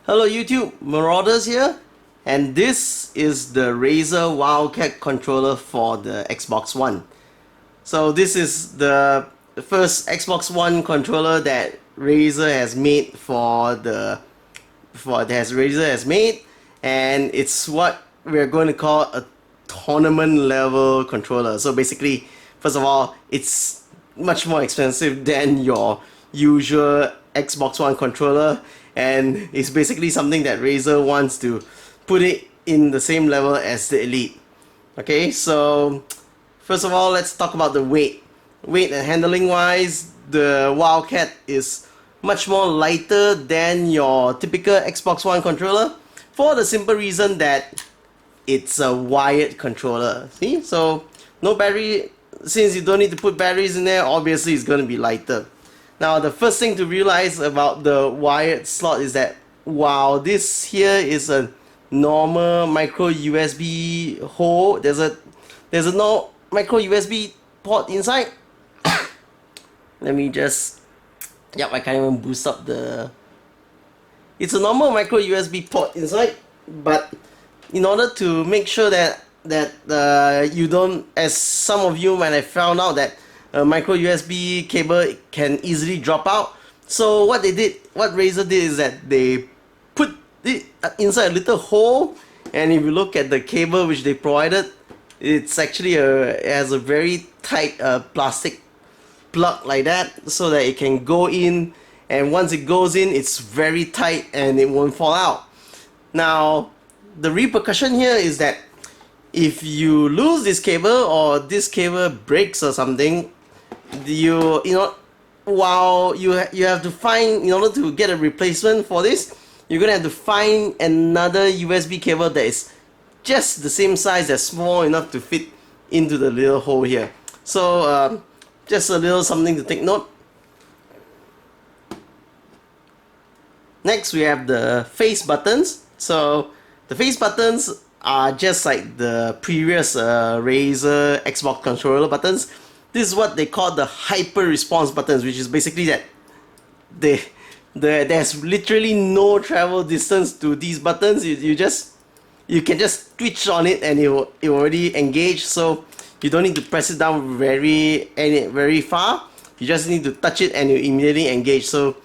Hello YouTube, Marauders here, and this is the Razer Wildcat Controller for the Xbox One. So this is the first Xbox One controller that Razer has made and it's what we're going to call a tournament level controller. So basically, first of all, it's much more expensive than your usual Xbox One controller, and it's basically something that Razer wants to put it in the same level as the Elite. Okay, so first of all, let's talk about the weight. Weight and handling wise, the Wildcat is much more lighter than your typical Xbox One controller, for the simple reason that it's a wired controller. See, so no battery. Since you don't need to put batteries in there, obviously it's going to be lighter. Now, the first thing to realize about the wired slot is that while this here is a normal micro USB hole, there's a no micro USB port inside. Let me just, yep, I can't even boost up the. It's a normal micro USB port inside, but in order to make sure that you don't, as some of you might have found out that a micro USB cable can easily drop out. So what Razer did is that they put it inside a little hole, and if you look at the cable which they provided, it's actually it has a very tight plastic plug like that, so that it can go in, and once it goes in, it's very tight and it won't fall out. Now, the repercussion here is that if you lose this cable or this cable breaks or something, while you have to find, in order to get a replacement for this, you're gonna have to find another USB cable that is just the same size, that's small enough to fit into the little hole here. So just a little something to take note. Next, we have the face buttons. So the face buttons are just like the previous Razer Xbox controller buttons. This is what they call the hyper response buttons, which is basically that there's literally no travel distance to these buttons. You can just twitch on it and it will already engage. So you don't need to press it down very far. You just need to touch it and you immediately engage. So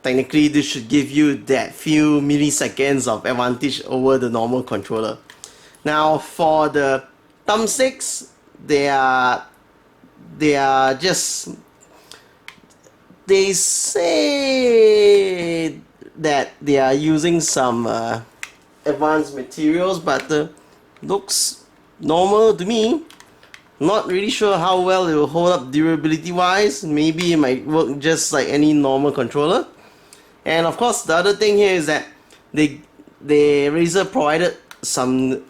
technically, this should give you that few milliseconds of advantage over the normal controller. Now, for the thumbsticks, they say that they are using some advanced materials, but looks normal to me. Not really sure how well it will hold up durability wise. Maybe it might work just like any normal controller. And of course, the other thing here is that Razer provided some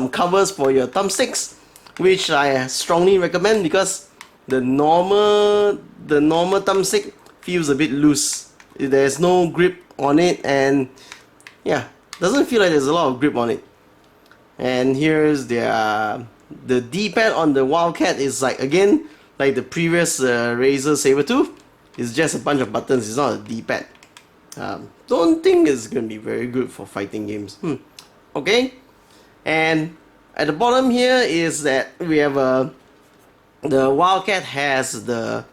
covers for your thumbsticks, which I strongly recommend, because the normal thumbstick feels a bit loose. There's no grip on it, and yeah, doesn't feel like there's a lot of grip on it. And here's the D-pad on the Wildcat is like, again, like the previous Razer Sabertooth. It's just a bunch of buttons. It's not a D-pad. Don't think it's gonna be very good for fighting games. Okay, and at the bottom here is that we have the Wildcat has the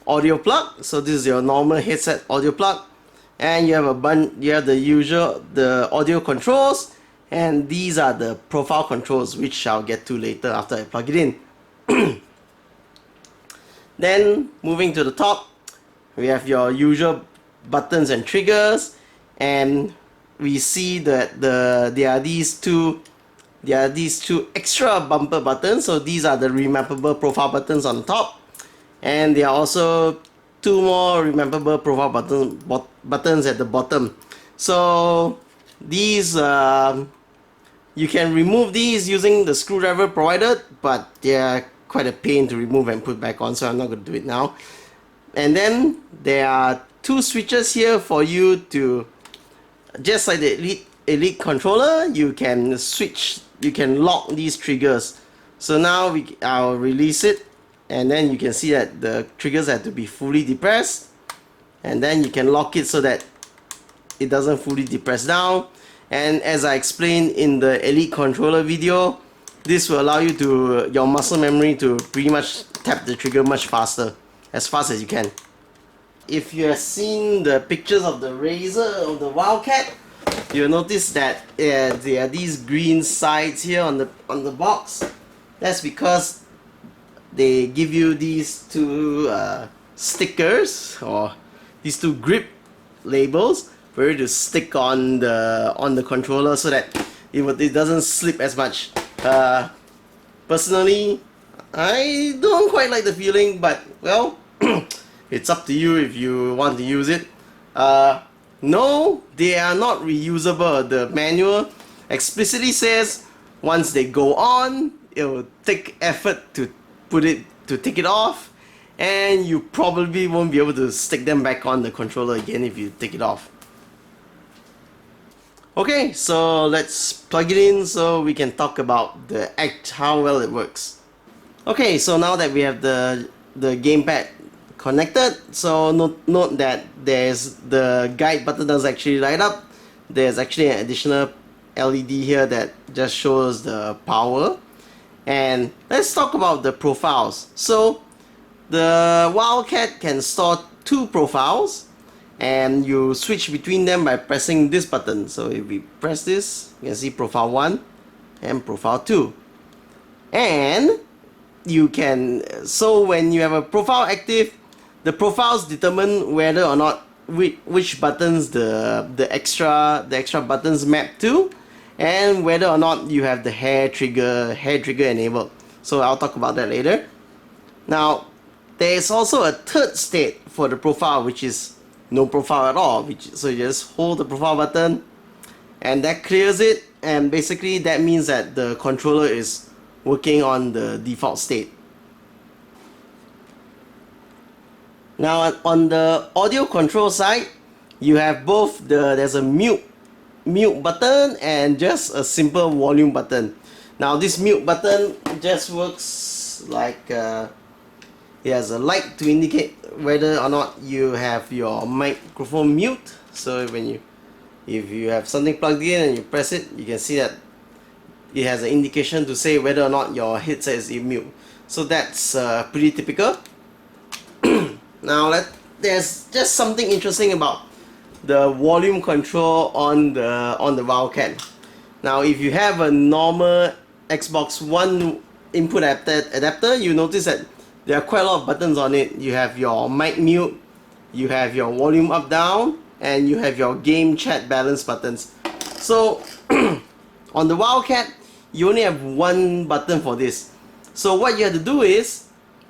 audio plug. So this is your normal headset audio plug, and you have the audio controls, and these are the profile controls, which I'll get to later after I plug it in. Then moving to the top, we have your usual buttons and triggers, and we see that there are these two extra bumper buttons. So these are the remappable profile buttons on top, and there are also two more remappable profile buttons at the bottom. So these you can remove these using the screwdriver provided, but they are quite a pain to remove and put back on, so I'm not going to do it now. And then there are two switches here for you to, just like the Elite controller, you can lock these triggers. So now I'll release it, and then you can see that the triggers have to be fully depressed, and then you can lock it so that it doesn't fully depress down. And as I explained in the Elite controller video, this will allow you to your muscle memory to pretty much tap the trigger much faster, as fast as you can. If you have seen the pictures of the Razer of the Wildcat, you'll notice that there are these green sides here on the box. That's because they give you these two stickers, or these two grip labels for you to stick on the controller so that it doesn't slip as much. Personally, I don't quite like the feeling, but well, it's up to you if you want to use it. No, they are not reusable. The manual explicitly says once they go on, it will take effort to take it off, and you probably won't be able to stick them back on the controller again if you take it off. Okay, so let's plug it in so we can talk about how well it works. Okay, so now that we have the gamepad connected, so note that there's the guide button doesn't actually light up. There's actually an additional LED here that just shows the power. And let's talk about the profiles. So the Wildcat can store 2 profiles, and you switch between them by pressing this button. So if we press this, you can see profile 1 and profile 2. And you can, so when you have a profile active, the profiles determine whether or not which buttons the extra buttons map to, and whether or not you have the hair trigger enabled. So I'll talk about that later. Now, there is also a third state for the profile, which is no profile at all. So you just hold the profile button, and that clears it. And basically, that means that the controller is working on the default state. Now, on the audio control side, you have both there's a mute button and just a simple volume button. Now this mute button just works like it has a light to indicate whether or not you have your microphone mute. So if you have something plugged in and you press it, you can see that it has an indication to say whether or not your headset is in mute. So that's pretty typical. Now there's just something interesting about the volume control on the Wildcat. Now if you have a normal Xbox One input adapter, you notice that there are quite a lot of buttons on it. You have your mic mute, you have your volume up down, and you have your game chat balance buttons. So on the Wildcat, you only have one button for this. So what you have to do is,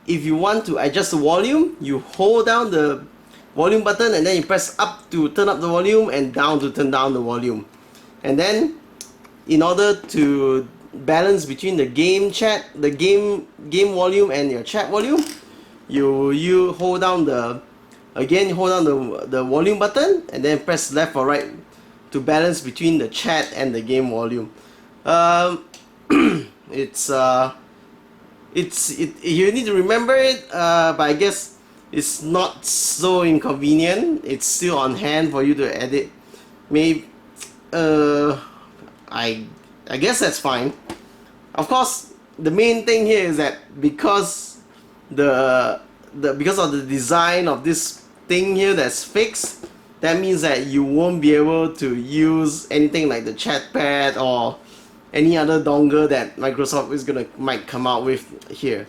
if you want to adjust the volume, you hold down the volume button and then you press up to turn up the volume and down to turn down the volume. And then in order to balance between the game volume and your chat volume, you hold down the volume button and then press left or right to balance between the chat and the game volume. You need to remember it, but I guess it's not so inconvenient. It's still on hand for you to edit. Maybe I guess that's fine. Of course, the main thing here is that because because of the design of this thing here that's fixed, that means that you won't be able to use anything like the chat pad or any other dongle that Microsoft might come out with here.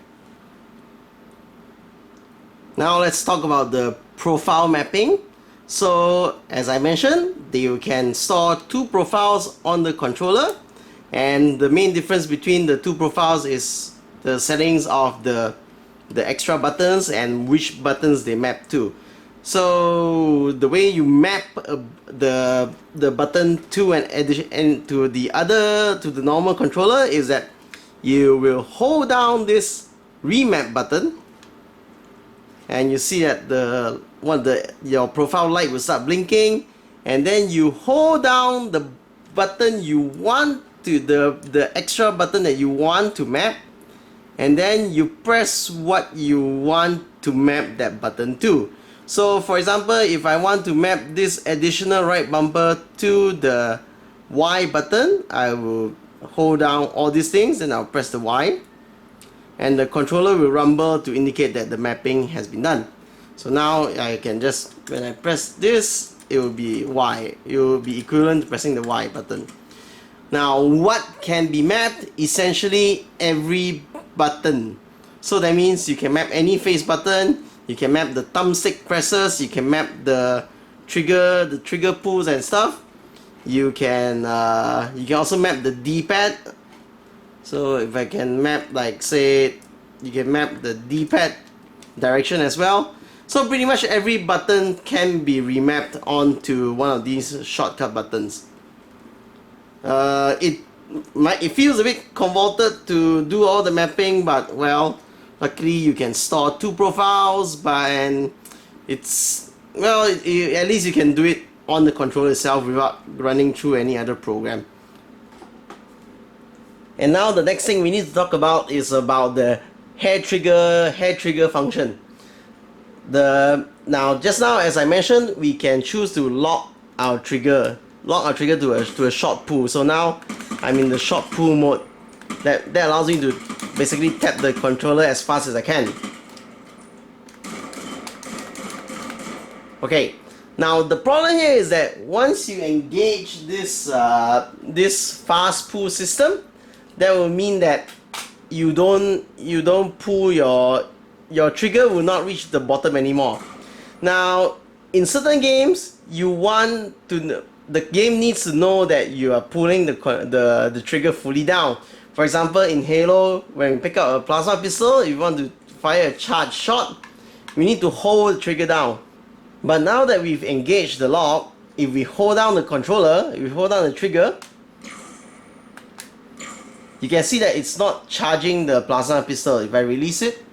Now let's talk about the profile mapping. So as I mentioned, you can store 2 profiles on the controller, and the main difference between the 2 profiles is the settings of the extra buttons and which buttons they map to. So the way you map the button to the normal controller is that you will hold down this remap button, and you see that your profile light will start blinking, and then you hold down the button you want to the extra button that you want to map, and then you press what you want to map that button to. So for example, if I want to map this additional right bumper to the Y button, I will hold down all these things and I'll press the Y, and the controller will rumble to indicate that the mapping has been done. So now I can just, when I press this, it will be Y. It will be equivalent to pressing the Y button. Now what can be mapped? Essentially every button. So that means you can map any face button, you can map the thumbstick presses, you can map the trigger pulls and stuff. You can also map the D-pad. So if I can map, like say, you can map the D-pad direction as well. So pretty much every button can be remapped onto one of these shortcut buttons. It feels a bit convoluted to do all the mapping, but well, luckily you can store 2 profiles, and it's, well, at least you can do it on the controller itself without running through any other program. And now the next thing we need to talk about is about the hair trigger function. Now just now, as I mentioned, we can choose to lock our trigger to a short pull. So now I'm in the short pull mode. That allows me to basically tap the controller as fast as I can. Okay, now the problem here is that once you engage this fast pull system, that will mean that you don't pull your trigger will not reach the bottom anymore. Now in certain games, the game needs to know that you are pulling the trigger fully down. For example, in Halo, when we pick up a plasma pistol, if you want to fire a charged shot, we need to hold the trigger down. But now that we've engaged the lock, if we hold down the controller, if we hold down the trigger, you can see that it's not charging the plasma pistol. If I release it,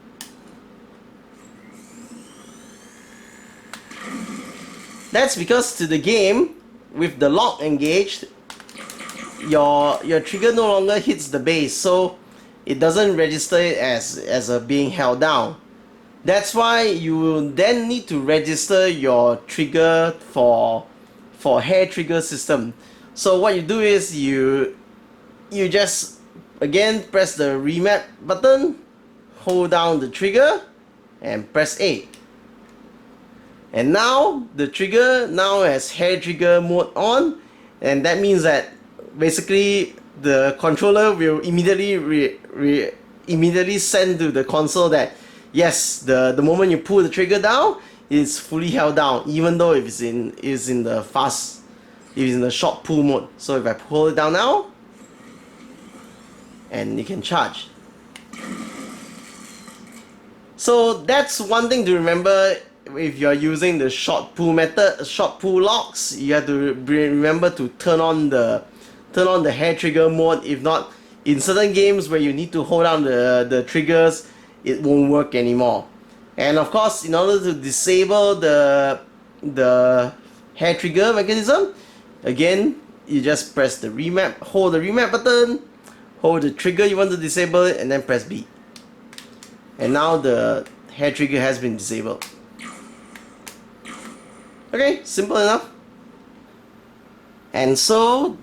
that's because to the game, with the lock engaged, your trigger no longer hits the base, so it doesn't register it as being held down. That's why you will then need to register your trigger for hair trigger system. So what you do is you just again press the remap button, hold down the trigger, and press A. And now the trigger now has hair trigger mode on, and that means that basically the controller will immediately send to the console that yes, the moment you pull the trigger down, it's fully held down, even though if it's in the short pull mode. So if I pull it down now, and you can charge. So that's one thing to remember. If you're using the short pull method, short pull locks, you have to remember to turn on the hair trigger mode. If not, in certain games where you need to hold down the triggers, it won't work anymore. And of course, in order to disable the hair trigger mechanism, again, you just press the remap, hold the remap button, hold the trigger you want to disable it, and then press B. And now the hair trigger has been disabled. Okay, simple enough. And so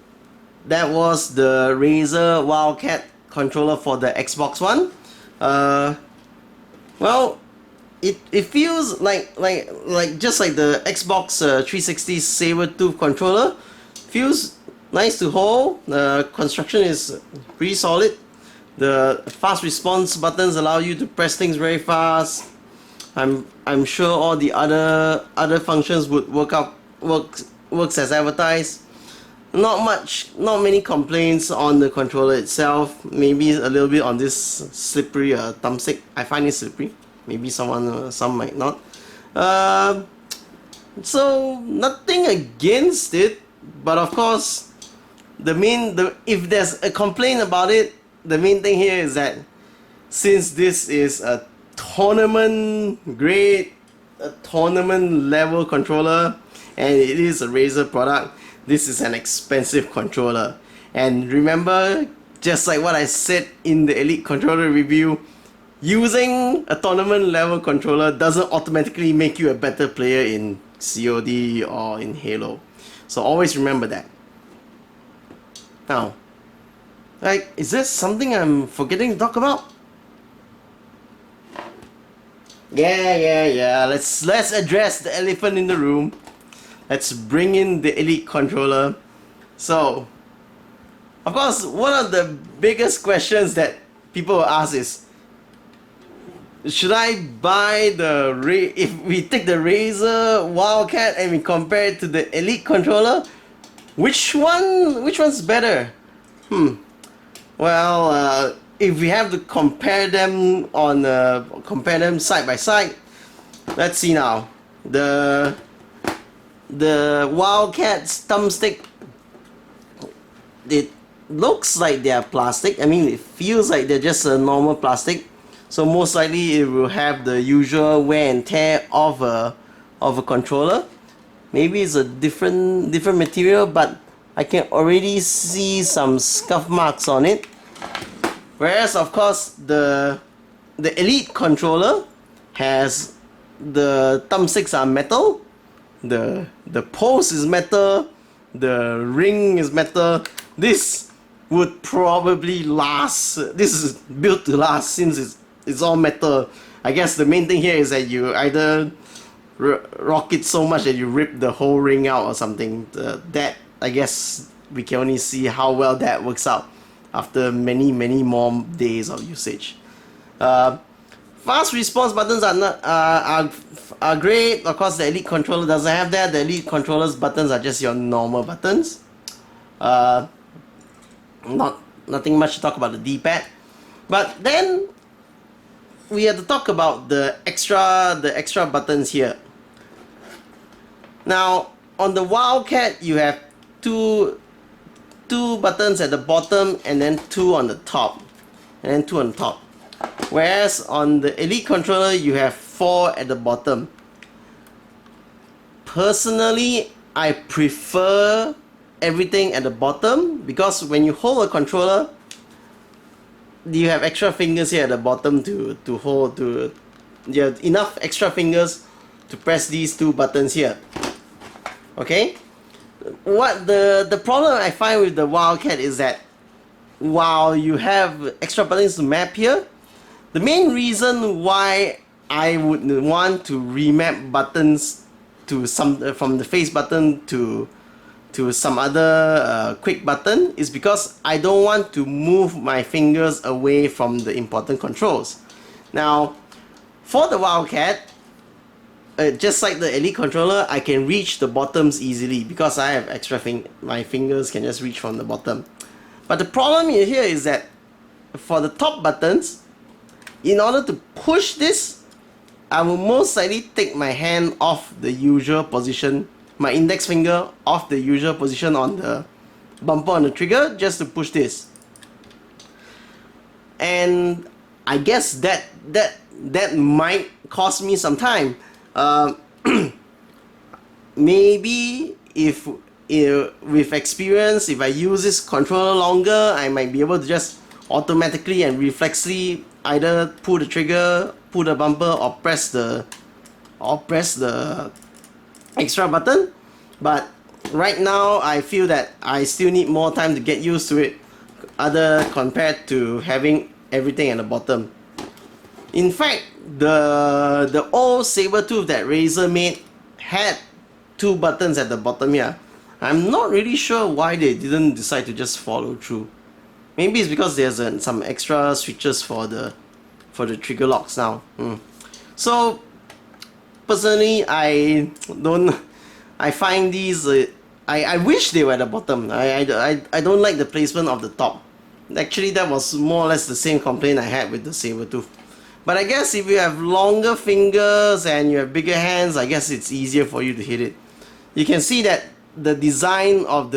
that was the Razer Wildcat controller for the Xbox One. Well, it feels like just like the Xbox 360 Sabertooth controller. Feels nice to hold. The construction is pretty solid. The fast response buttons allow you to press things very fast. I'm sure all the other functions would works as advertised. Not many complaints on the controller itself. Maybe a little bit on this slippery thumbstick. I find it slippery. Maybe some might not. So nothing against it, but of course, if there's a complaint about it, the main thing here is that since this is a tournament level controller and it is a Razer product, this is an expensive controller. And remember, just like what I said in the Elite controller review, using a tournament level controller doesn't automatically make you a better player in COD or in Halo. So always remember that. Now, like, is there something I'm forgetting to talk about? Yeah. Let's address the elephant in the room. Let's bring in the Elite controller. So, of course, one of the biggest questions that people will ask is, should I buy if we take the Razer Wildcat and we compare it to the Elite controller, which one's better? Well, if we have to compare them side by side, let's see now. The Wildcat's thumbstick, it looks like they are plastic. I mean, it feels like they're just a normal plastic. So most likely it will have the usual wear and tear of a controller. Maybe it's a different material, but I can already see some scuff marks on it. Whereas of course the Elite controller has the thumbsticks are metal, the post is metal, the ring is metal. This would probably last. This is built to last since it's all metal. I guess the main thing here is that you either rock it so much that you rip the whole ring out or something. That, I guess, we can only see how well that works out after many more days of usage. Fast response buttons are great. Of course, the Elite controller doesn't have that. The Elite controller's buttons are just your normal buttons. Nothing much to talk about the D-pad. But then we have to talk about the extra buttons here. Now on the Wildcat you have two buttons at the bottom and then two on the top, whereas on the Elite controller you have 4 at the bottom. Personally, I prefer everything at the bottom because when you hold a controller, you have extra fingers here at the bottom to hold. You have enough extra fingers to press these 2 buttons here. Okay, what the problem I find with the Wildcat is that while you have extra buttons to map here, the main reason why I would want to remap buttons to from the face button to some other quick button is because I don't want to move my fingers away from the important controls. Now, for the Wildcat, just like the Elite controller, I can reach the bottoms easily because I have extra my fingers can just reach from the bottom. But the problem here is that for the top buttons, in order to push this, I will most likely take my hand off the usual position, my index finger off the usual position on the bumper on the trigger just to push this. And I guess that might cost me some time. Maybe if with experience, if I use this controller longer, I might be able to just automatically and reflexively either pull the trigger, pull the bumper, or press the extra button. But right now I feel that I still need more time to get used to it, compared to having everything at the bottom. In fact, the old Sabertooth that Razer made had 2 buttons at the bottom here. I'm not really sure why they didn't decide to just follow through. Maybe it's because there's some extra switches for the trigger locks now. So personally, I find these. I wish they were at the bottom. I don't like the placement of the top. Actually, that was more or less the same complaint I had with the Sabertooth. But I guess if you have longer fingers and you have bigger hands, I guess it's easier for you to hit it. You can see that the design of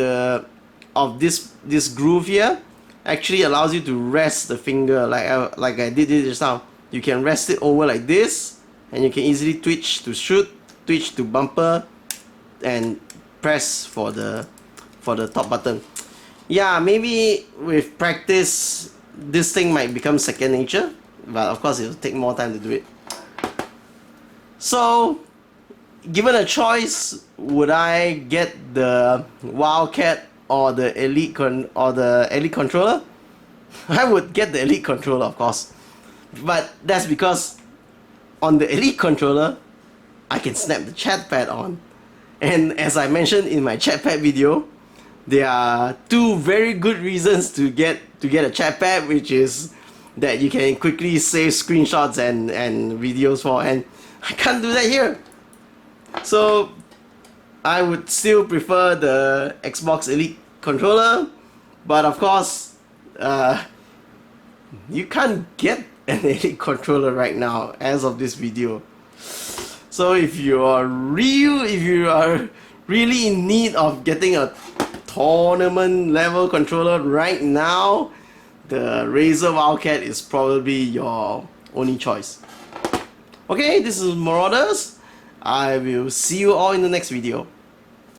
this groove here actually allows you to rest the finger like I did it just now. You can rest it over like this, and you can easily twitch to shoot, twitch to bumper, and press for the top button. Yeah, maybe with practice this thing might become second nature. but of course it'll take more time to do it. So, given a choice, would I get the Wildcat or the Elite controller? I would get the Elite controller, of course, but that's because on the Elite controller, I can snap the chat pad on, and as I mentioned in my chat pad video, there are two very good reasons to get a chat pad, which is that you can quickly save screenshots and videos for, and I can't do that here. So I would still prefer the Xbox Elite controller, but of course you can't get an Elite controller right now as of this video. So if you are really in need of getting a tournament level controller right now, the Razer Wildcat is probably your only choice. Okay, this is Marauders. I will see you all in the next video.